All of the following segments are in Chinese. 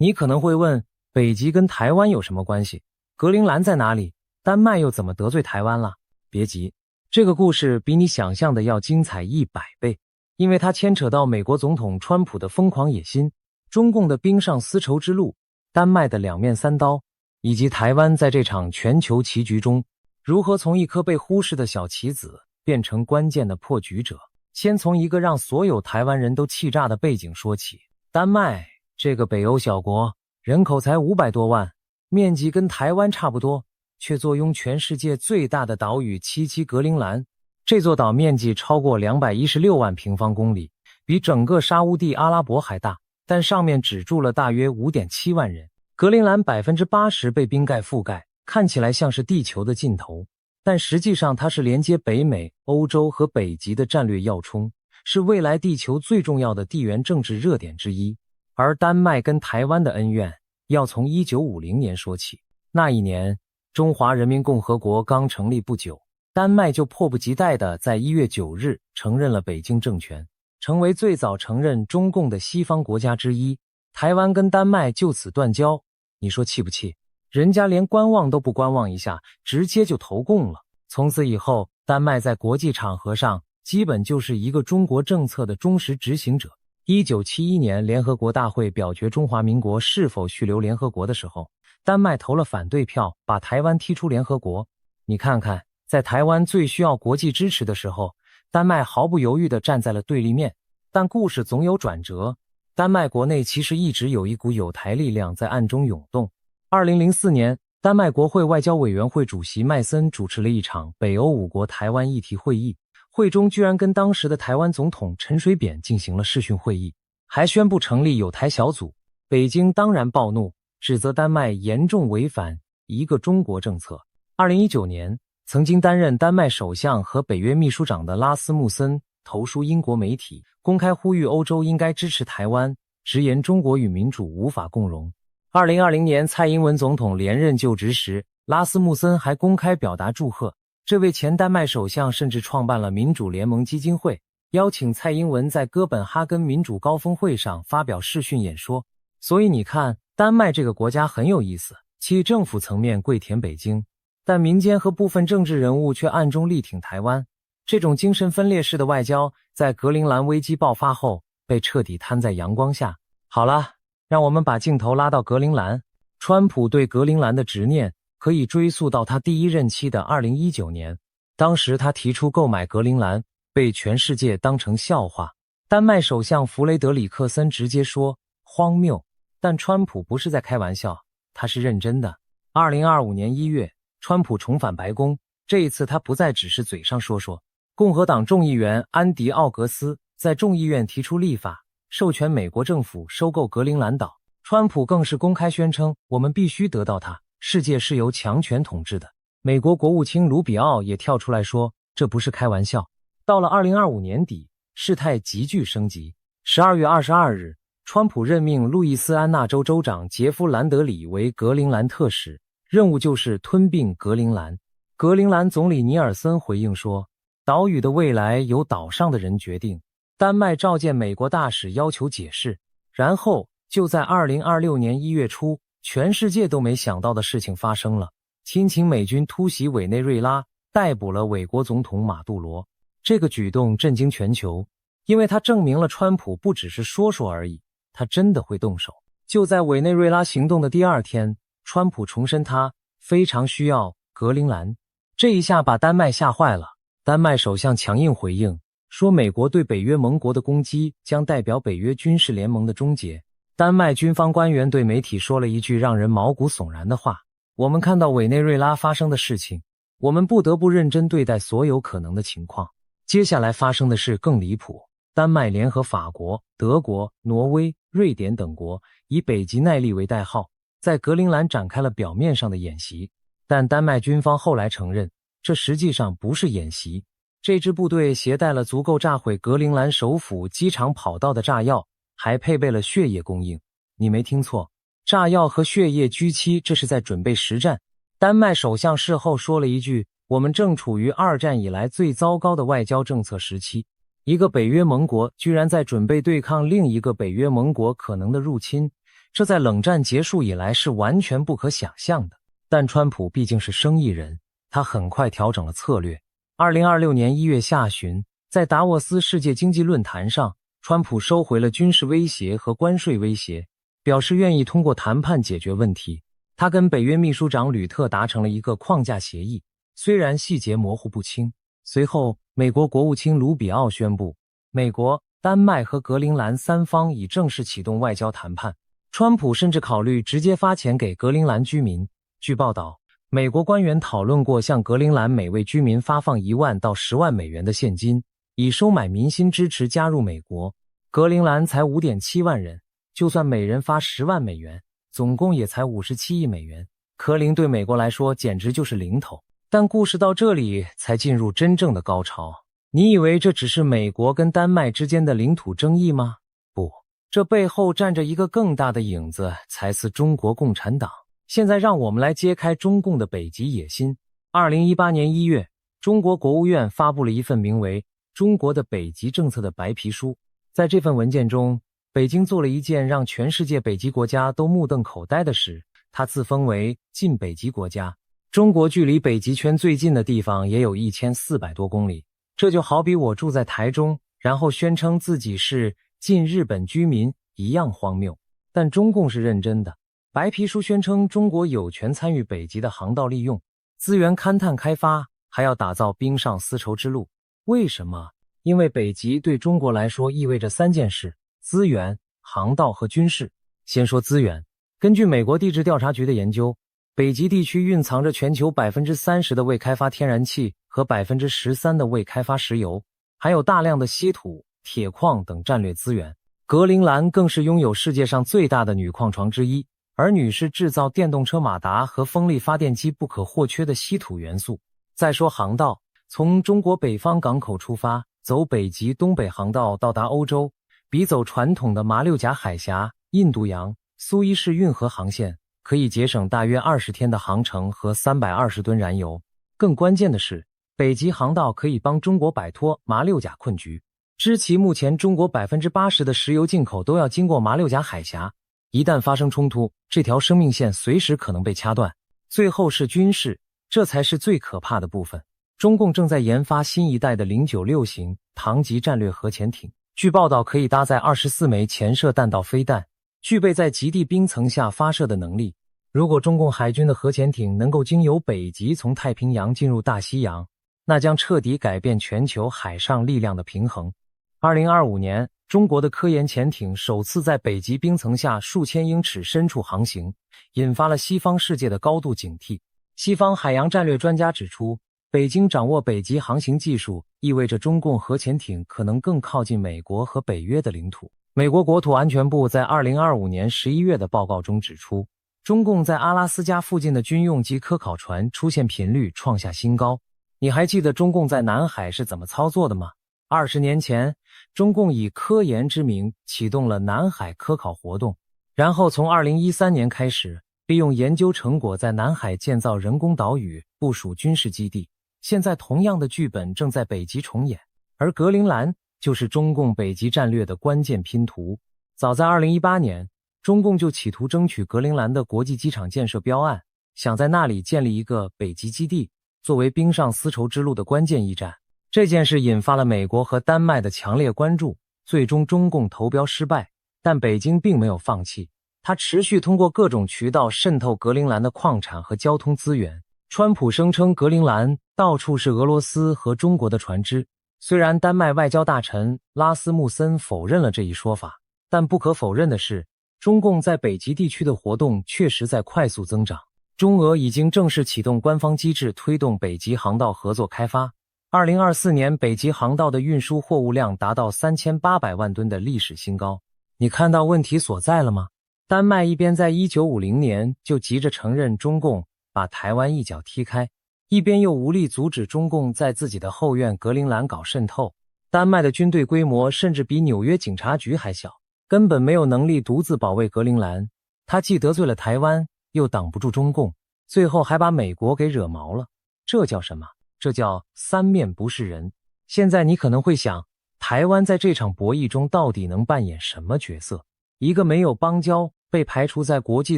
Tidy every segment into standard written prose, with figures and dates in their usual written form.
你可能会问，北极跟台湾有什么关系？格陵兰在哪里？丹麦又怎么得罪台湾了？别急，这个故事比你想象的要精彩100倍，因为它牵扯到美国总统川普的疯狂野心，中共的冰上丝绸之路，丹麦的两面三刀，以及台湾在这场全球棋局中如何从一颗被忽视的小棋子变成关键的破局者。先从一个让所有台湾人都气炸的背景说起。丹麦这个北欧小国，人口才500多万，面积跟台湾差不多，却坐拥全世界最大的岛屿77格陵兰。这座岛面积超过216万平方公里，比整个沙乌地阿拉伯还大，但上面只住了大约 5.7 万人。格陵兰 80% 被冰盖覆盖，看起来像是地球的尽头，但实际上它是连接北美、欧洲和北极的战略要冲，是未来地球最重要的地缘政治热点之一。而丹麦跟台湾的恩怨要从1950年说起。那一年，中华人民共和国刚成立不久，丹麦就迫不及待地在1月9日承认了北京政权，成为最早承认中共的西方国家之一。台湾跟丹麦就此断交，你说气不气？人家连观望都不观望一下，直接就投共了。从此以后，丹麦在国际场合上基本就是一个中国政策的忠实执行者。1971年联合国大会表决中华民国是否续留联合国的时候，丹麦投了反对票，把台湾踢出联合国。你看看，在台湾最需要国际支持的时候，丹麦毫不犹豫地站在了对立面。但故事总有转折，丹麦国内其实一直有一股友台力量在暗中涌动。2004年，丹麦国会外交委员会主席麦森主持了一场北欧5国台湾议题会议，会中居然跟当时的台湾总统陈水扁进行了视讯会议，还宣布成立友台小组。北京当然暴怒，指责丹麦严重违反一个中国政策。2019年，曾经担任丹麦首相和北约秘书长的拉斯穆森投书英国媒体，公开呼吁欧洲应该支持台湾，直言中国与民主无法共荣。2020年蔡英文总统连任就职时，拉斯穆森还公开表达祝贺。这位前丹麦首相甚至创办了民主联盟基金会，邀请蔡英文在哥本哈根民主高峰会上发表视讯演说。所以你看，丹麦这个国家很有意思，其政府层面跪舔北京，但民间和部分政治人物却暗中力挺台湾。这种精神分裂式的外交，在格陵兰危机爆发后被彻底摊在阳光下。好了，让我们把镜头拉到格陵兰。川普对格陵兰的执念可以追溯到他第一任期的2019年，当时他提出购买格陵兰，被全世界当成笑话。丹麦首相弗雷德里克森直接说荒谬，但川普不是在开玩笑，他是认真的。2025年1月，川普重返白宫，这一次他不再只是嘴上说说。共和党众议员安迪·奥格斯在众议院提出立法，授权美国政府收购格陵兰岛。川普更是公开宣称，我们必须得到它，世界是由强权统治的。美国国务卿卢比奥也跳出来说，这不是开玩笑。到了2025年底，事态急剧升级。12月22日，川普任命路易斯安那州州长杰夫·兰德里为格陵兰特使，任务就是吞并格陵兰。格陵兰总理尼尔森回应说，岛屿的未来由岛上的人决定。丹麦召见美国大使要求解释，然后就在2026年1月初，全世界都没想到的事情发生了。亲情美军突袭委内瑞拉，逮捕了委国总统马杜罗。这个举动震惊全球，因为它证明了川普不只是说说而已，他真的会动手。就在委内瑞拉行动的第2天，川普重申他非常需要格陵兰，这一下把丹麦吓坏了。丹麦首相强硬回应，说美国对北约盟国的攻击将代表北约军事联盟的终结。丹麦军方官员对媒体说了一句让人毛骨悚然的话，我们看到委内瑞拉发生的事情，我们不得不认真对待所有可能的情况。接下来发生的事更离谱，丹麦联合法国、德国、挪威、瑞典等国，以北极耐力为代号，在格陵兰展开了表面上的演习。但丹麦军方后来承认，这实际上不是演习。这支部队携带了足够炸毁格陵兰首府机场跑道的炸药，还配备了血液供应。你没听错，炸药和血液狙击，这是在准备实战。丹麦首相事后说了一句，我们正处于2战以来最糟糕的外交政策时期。一个北约盟国居然在准备对抗另一个北约盟国可能的入侵，这在冷战结束以来是完全不可想象的。但川普毕竟是生意人，他很快调整了策略。2026年1月下旬，在达沃斯世界经济论坛上，川普收回了军事威胁和关税威胁，表示愿意通过谈判解决问题。他跟北约秘书长吕特达成了一个框架协议，虽然细节模糊不清。随后，美国国务卿卢比奥宣布，美国、丹麦和格陵兰三方已正式启动外交谈判。川普甚至考虑直接发钱给格陵兰居民。据报道，美国官员讨论过向格陵兰每位居民发放1万到10万美元的现金，以收买民心支持加入美国。格陵兰才 5.7 万人，就算每人发10万美元，总共也才57亿美元。格陵对美国来说简直就是零头。但故事到这里才进入真正的高潮。你以为这只是美国跟丹麦之间的领土争议吗？不，这背后站着一个更大的影子，才是中国共产党。现在让我们来揭开中共的北极野心。2018年1月，中国国务院发布了一份名为《中国的北极政策》的白皮书。在这份文件中，北京做了一件让全世界北极国家都目瞪口呆的事，它自封为近北极国家。中国距离北极圈最近的地方也有1400多公里，这就好比我住在台中，然后宣称自己是近日本居民一样荒谬。但中共是认真的。白皮书宣称中国有权参与北极的航道利用、资源勘探开发，还要打造冰上丝绸之路。为什么？因为北极对中国来说意味着3件事：资源、航道和军事。先说资源，根据美国地质调查局的研究，北极地区蕴藏着全球 30% 的未开发天然气和 13% 的未开发石油，还有大量的稀土、铁矿等战略资源。格陵兰更是拥有世界上最大的铝矿床之一，而铝是制造电动车马达和风力发电机不可或缺的稀土元素。再说航道，从中国北方港口出发，走北极东北航道到达欧洲，比走传统的马六甲海峡、印度洋、苏伊士运河航线可以节省大约20天的航程和320吨燃油。更关键的是，北极航道可以帮中国摆脱马六甲困局。知其目前中国 80% 的石油进口都要经过马六甲海峡，一旦发生冲突，这条生命线随时可能被掐断。最后是军事，这才是最可怕的部分。中共正在研发新一代的096型唐级战略核潜艇，据报道可以搭载24枚潜射弹道飞弹，具备在极地冰层下发射的能力。如果中共海军的核潜艇能够经由北极从太平洋进入大西洋，那将彻底改变全球海上力量的平衡。2025年，中国的科研潜艇首次在北极冰层下数千英尺深处航行，引发了西方世界的高度警惕。西方海洋战略专家指出，北京掌握北极航行技术，意味着中共核潜艇可能更靠近美国和北约的领土。美国国土安全部在2025年11月的报告中指出，中共在阿拉斯加附近的军用及科考船出现频率创下新高。你还记得中共在南海是怎么操作的吗？20年前，中共以科研之名启动了南海科考活动，然后从2013年开始，利用研究成果在南海建造人工岛屿，部署军事基地。现在同样的剧本正在北极重演，而格陵兰就是中共北极战略的关键拼图。早在2018年，中共就企图争取格陵兰的国际机场建设标案，想在那里建立一个北极基地，作为冰上丝绸之路的关键驿站。这件事引发了美国和丹麦的强烈关注，最终中共投标失败，但北京并没有放弃，它持续通过各种渠道渗透格陵兰的矿产和交通资源。川普声称格陵兰到处是俄罗斯和中国的船只，虽然丹麦外交大臣拉斯穆森否认了这一说法，但不可否认的是，中共在北极地区的活动确实在快速增长。中俄已经正式启动官方机制，推动北极航道合作开发。2024年，北极航道的运输货物量达到3800万吨的历史新高。你看到问题所在了吗？丹麦一边在1950年就急着承认中共把台湾一脚踢开，一边又无力阻止中共在自己的后院格陵兰搞渗透。丹麦的军队规模甚至比纽约警察局还小，根本没有能力独自保卫格陵兰。他既得罪了台湾，又挡不住中共，最后还把美国给惹毛了。这叫什么？这叫三面不是人。现在你可能会想，台湾在这场博弈中到底能扮演什么角色？一个没有邦交、被排除在国际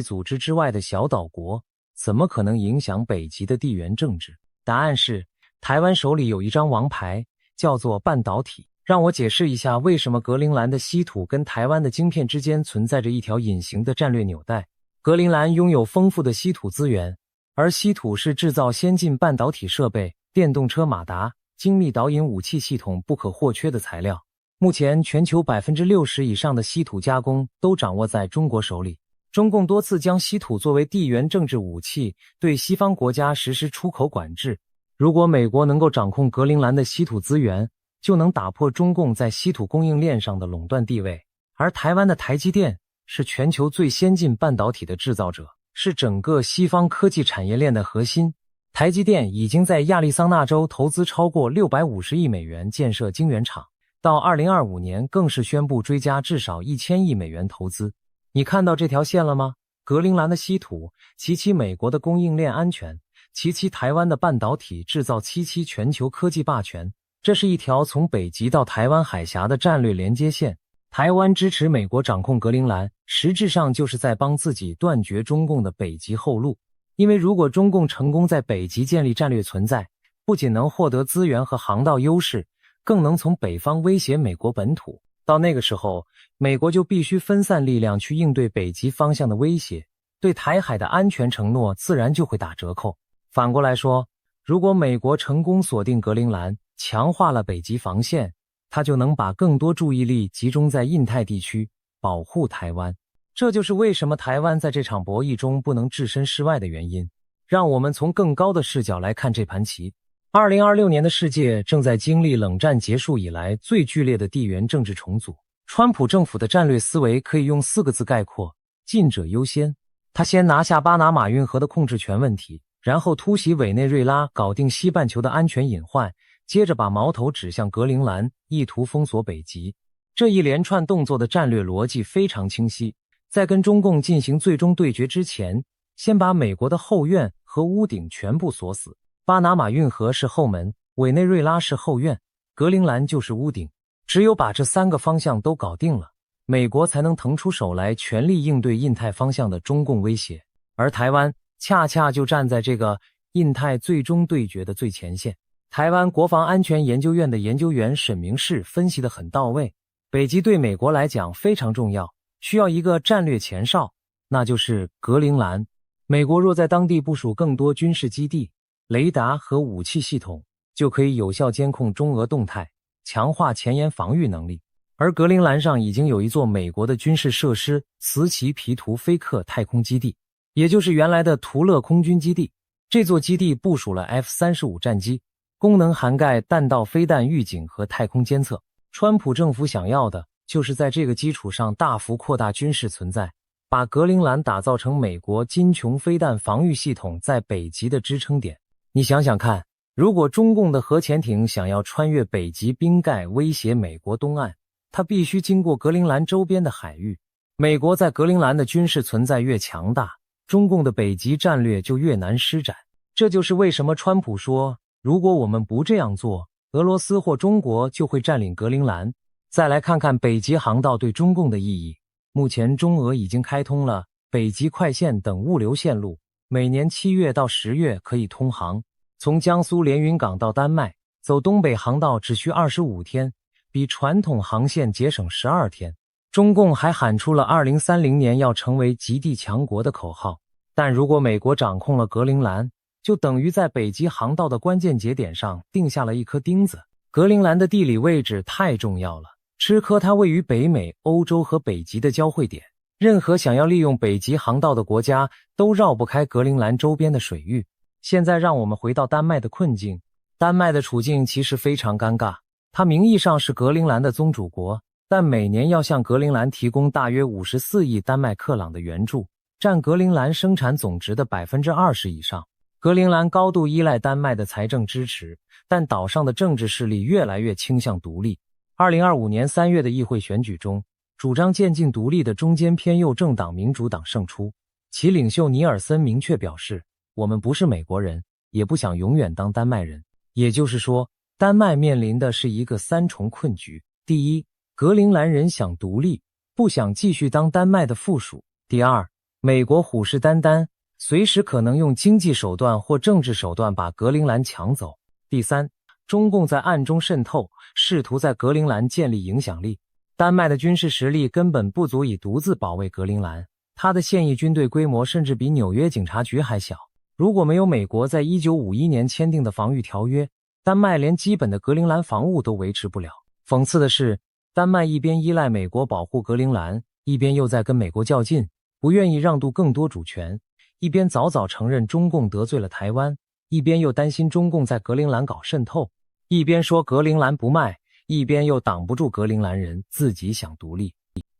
组织之外的小岛国，怎么可能影响北极的地缘政治？答案是，台湾手里有一张王牌，叫做半导体。让我解释一下为什么格陵兰的稀土跟台湾的晶片之间存在着一条隐形的战略纽带。格陵兰拥有丰富的稀土资源，而稀土是制造先进半导体设备、电动车马达、精密导引武器系统不可或缺的材料。目前全球 60% 以上的稀土加工都掌握在中国手里。中共多次将稀土作为地缘政治武器，对西方国家实施出口管制。如果美国能够掌控格陵兰的稀土资源，就能打破中共在稀土供应链上的垄断地位。而台湾的台积电是全球最先进半导体的制造者，是整个西方科技产业链的核心。台积电已经在亚利桑那州投资超过650亿美元建设晶圆厂，到2025年更是宣布追加至少1000亿美元投资。你看到这条线了吗？格陵兰的稀土，其美国的供应链安全，其台湾的半导体制造，其全球科技霸权。这是一条从北极到台湾海峡的战略连接线。台湾支持美国掌控格陵兰，实质上就是在帮自己断绝中共的北极后路。因为如果中共成功在北极建立战略存在，不仅能获得资源和航道优势，更能从北方威胁美国本土。到那个时候，美国就必须分散力量去应对北极方向的威胁，对台海的安全承诺自然就会打折扣。反过来说，如果美国成功锁定格陵兰，强化了北极防线，它就能把更多注意力集中在印太地区，保护台湾。这就是为什么台湾在这场博弈中不能置身事外的原因。让我们从更高的视角来看这盘棋。2026年的世界正在经历冷战结束以来最剧烈的地缘政治重组。川普政府的战略思维可以用4个字概括：进者优先。他先拿下巴拿马运河的控制权问题，然后突袭委内瑞拉，搞定西半球的安全隐患，接着把矛头指向格陵兰，意图封锁北极。这一连串动作的战略逻辑非常清晰。在跟中共进行最终对决之前，先把美国的后院和屋顶全部锁死。巴拿马运河是后门，委内瑞拉是后院，格陵兰就是屋顶。只有把这3个方向都搞定了，美国才能腾出手来全力应对印太方向的中共威胁。而台湾恰恰就站在这个印太最终对决的最前线。台湾国防安全研究院的研究员沈明世分析得很到位，北极对美国来讲非常重要，需要一个战略前哨，那就是格陵兰。美国若在当地部署更多军事基地、雷达和武器系统，就可以有效监控中俄动态，强化前沿防御能力。而格陵兰上已经有一座美国的军事设施——茨奇皮图菲克太空基地，也就是原来的图勒空军基地。这座基地部署了 F-35战机，功能涵盖弹道飞弹预警和太空监测。川普政府想要的就是在这个基础上大幅扩大军事存在，把格陵兰打造成美国金琼飞弹防御系统在北极的支撑点。你想想看，如果中共的核潜艇想要穿越北极冰盖威胁美国东岸，它必须经过格陵兰周边的海域。美国在格陵兰的军事存在越强大，中共的北极战略就越难施展。这就是为什么川普说，如果我们不这样做，俄罗斯或中国就会占领格陵兰。再来看看北极航道对中共的意义。目前中俄已经开通了北极快线等物流线路，每年7月到10月可以通航。从江苏连云港到丹麦，走东北航道只需25天，比传统航线节省12天。中共还喊出了2030年要成为极地强国的口号。但如果美国掌控了格陵兰，就等于在北极航道的关键节点上定下了一颗钉子。格陵兰的地理位置太重要了，吃科它位于北美、欧洲和北极的交汇点，任何想要利用北极航道的国家都绕不开格陵兰周边的水域。现在让我们回到丹麦的困境。丹麦的处境其实非常尴尬，它名义上是格陵兰的宗主国，但每年要向格陵兰提供大约54亿丹麦克朗的援助，占格陵兰生产总值的 20% 以上。格陵兰高度依赖丹麦的财政支持，但岛上的政治势力越来越倾向独立。2025年3月的议会选举中，主张渐进独立的中间偏右政党民主党胜出，其领袖尼尔森明确表示，我们不是美国人，也不想永远当丹麦人。也就是说，丹麦面临的是一个3重困局。第一，格陵兰人想独立，不想继续当丹麦的附属。第二，美国虎视眈眈，随时可能用经济手段或政治手段把格陵兰抢走。第三，中共在暗中渗透，试图在格陵兰建立影响力。丹麦的军事实力根本不足以独自保卫格陵兰，他的现役军队规模甚至比纽约警察局还小。如果没有美国在1951年签订的防御条约，丹麦连基本的格陵兰防务都维持不了。讽刺的是，丹麦一边依赖美国保护格陵兰，一边又在跟美国较劲，不愿意让渡更多主权，一边早早承认中共得罪了台湾，一边又担心中共在格陵兰搞渗透，一边说格陵兰不卖，一边又挡不住格陵兰人自己想独立。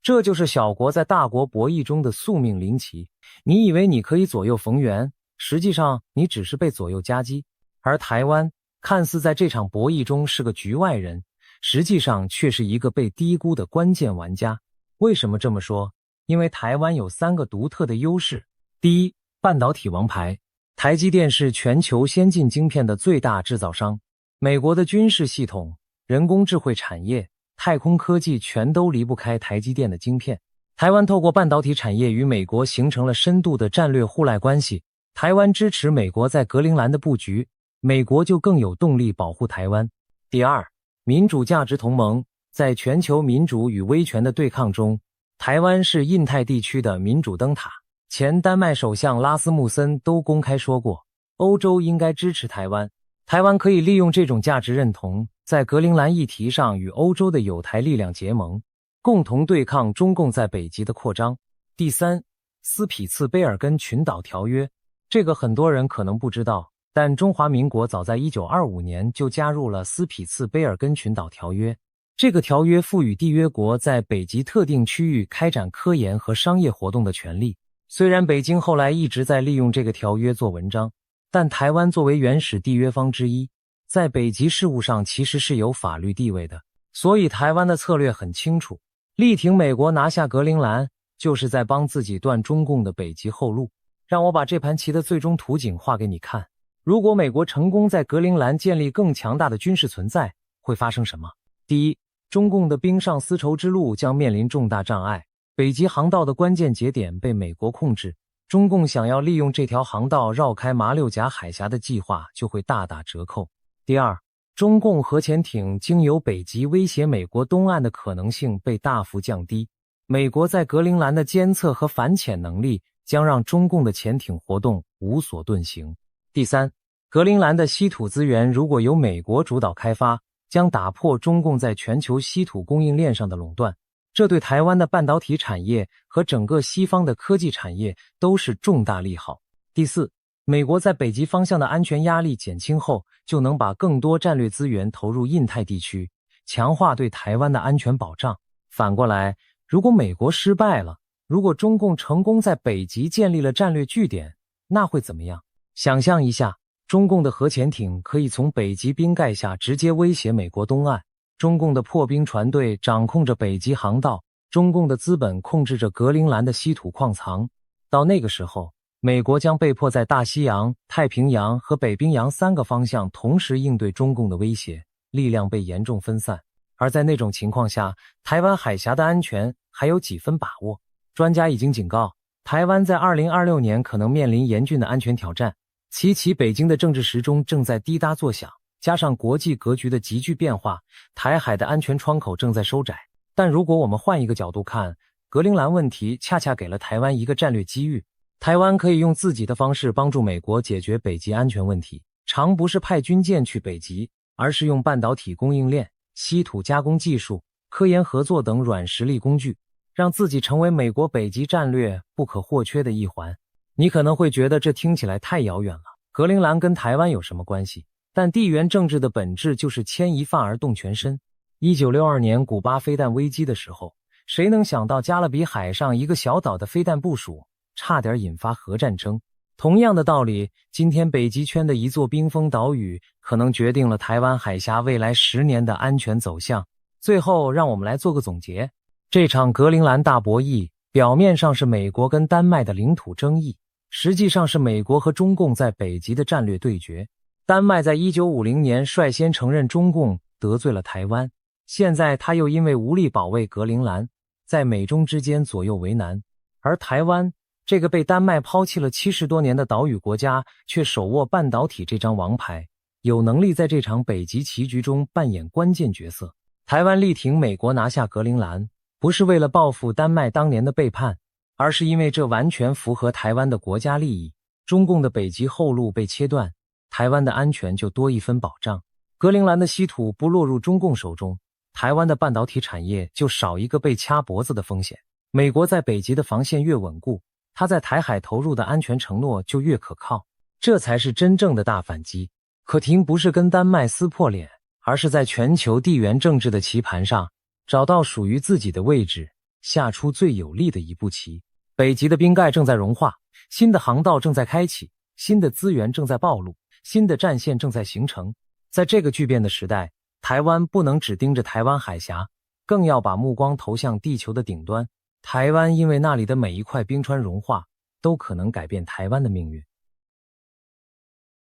这就是小国在大国博弈中的宿命临棋。你以为你可以左右逢源，实际上你只是被左右夹击。而台湾看似在这场博弈中是个局外人，实际上却是一个被低估的关键玩家。为什么这么说？因为台湾有3个独特的优势。第一，半导体王牌。台积电是全球先进晶片的最大制造商，美国的军事系统、人工智慧产业、太空科技全都离不开台积电的晶片。台湾透过半导体产业与美国形成了深度的战略互赖关系，台湾支持美国在格陵兰的布局，美国就更有动力保护台湾。第二，民主价值同盟。在全球民主与威权的对抗中，台湾是印太地区的民主灯塔。前丹麦首相拉斯穆森都公开说过，欧洲应该支持台湾，台湾可以利用这种价值认同，在格陵兰议题上与欧洲的友台力量结盟，共同对抗中共在北极的扩张。第三，斯匹茨卑尔根群岛条约。这个很多人可能不知道，但中华民国早在1925年就加入了斯匹茨卑尔根群岛条约。这个条约赋予缔约国在北极特定区域开展科研和商业活动的权利。虽然北京后来一直在利用这个条约做文章，但台湾作为原始缔约方之一，在北极事务上其实是有法律地位的。所以台湾的策略很清楚，力挺美国拿下格陵兰，就是在帮自己断中共的北极后路。让我把这盘棋的最终图景画给你看。如果美国成功在格陵兰建立更强大的军事存在，会发生什么？第一，中共的冰上丝绸之路将面临重大障碍，北极航道的关键节点被美国控制，中共想要利用这条航道绕开马六甲海峡的计划就会大打折扣。第二，中共核潜艇经由北极威胁美国东岸的可能性被大幅降低，美国在格陵兰的监测和反潜能力将让中共的潜艇活动无所遁形。第三，格陵兰的稀土资源如果由美国主导开发，将打破中共在全球稀土供应链上的垄断，这对台湾的半导体产业和整个西方的科技产业都是重大利好。第四，美国在北极方向的安全压力减轻后，就能把更多战略资源投入印太地区，强化对台湾的安全保障。反过来，如果美国失败了，如果中共成功在北极建立了战略据点，那会怎么样？想象一下，中共的核潜艇可以从北极冰盖下直接威胁美国东岸，中共的破冰船队掌控着北极航道，中共的资本控制着格陵兰的稀土矿藏。到那个时候，美国将被迫在大西洋、太平洋和北冰洋3个方向同时应对中共的威胁，力量被严重分散。而在那种情况下，台湾海峡的安全还有几分把握？专家已经警告，台湾在2026年可能面临严峻的安全挑战。其北京的政治时钟正在滴答作响，加上国际格局的急剧变化，台海的安全窗口正在收窄。但如果我们换一个角度看，格陵兰问题恰恰给了台湾一个战略机遇，台湾可以用自己的方式帮助美国解决北极安全问题，常不是派军舰去北极，而是用半导体供应链、稀土加工技术、科研合作等软实力工具，让自己成为美国北极战略不可或缺的一环。你可能会觉得这听起来太遥远了，格陵兰跟台湾有什么关系？但地缘政治的本质就是牵一发而动全身。1962年古巴飞弹危机的时候，谁能想到加勒比海上一个小岛的飞弹部署，差点引发核战争。同样的道理，今天北极圈的一座冰封岛屿，可能决定了台湾海峡未来10年的安全走向。最后，让我们来做个总结。这场格陵兰大博弈，表面上是美国跟丹麦的领土争议，实际上是美国和中共在北极的战略对决。丹麦在1950年率先承认中共得罪了台湾，现在他又因为无力保卫格陵兰，在美中之间左右为难。而台湾这个被丹麦抛弃了70多年的岛屿国家，却手握半导体这张王牌，有能力在这场北极棋局中扮演关键角色。台湾力挺美国拿下格陵兰，不是为了报复丹麦当年的背叛，而是因为这完全符合台湾的国家利益。中共的北极后路被切断，台湾的安全就多一分保障。格陵兰的稀土不落入中共手中，台湾的半导体产业就少一个被掐脖子的风险。美国在北极的防线越稳固，他在台海投入的安全承诺就越可靠，这才是真正的大反击。可婷不是跟丹麦撕破脸，而是在全球地缘政治的棋盘上找到属于自己的位置，下出最有力的一步棋。北极的冰盖正在融化，新的航道正在开启，新的资源正在暴露，新的战线正在形成。在这个巨变的时代，台湾不能只盯着台湾海峡，更要把目光投向地球的顶端。台湾因为那里的每一块冰川融化，都可能改变台湾的命运。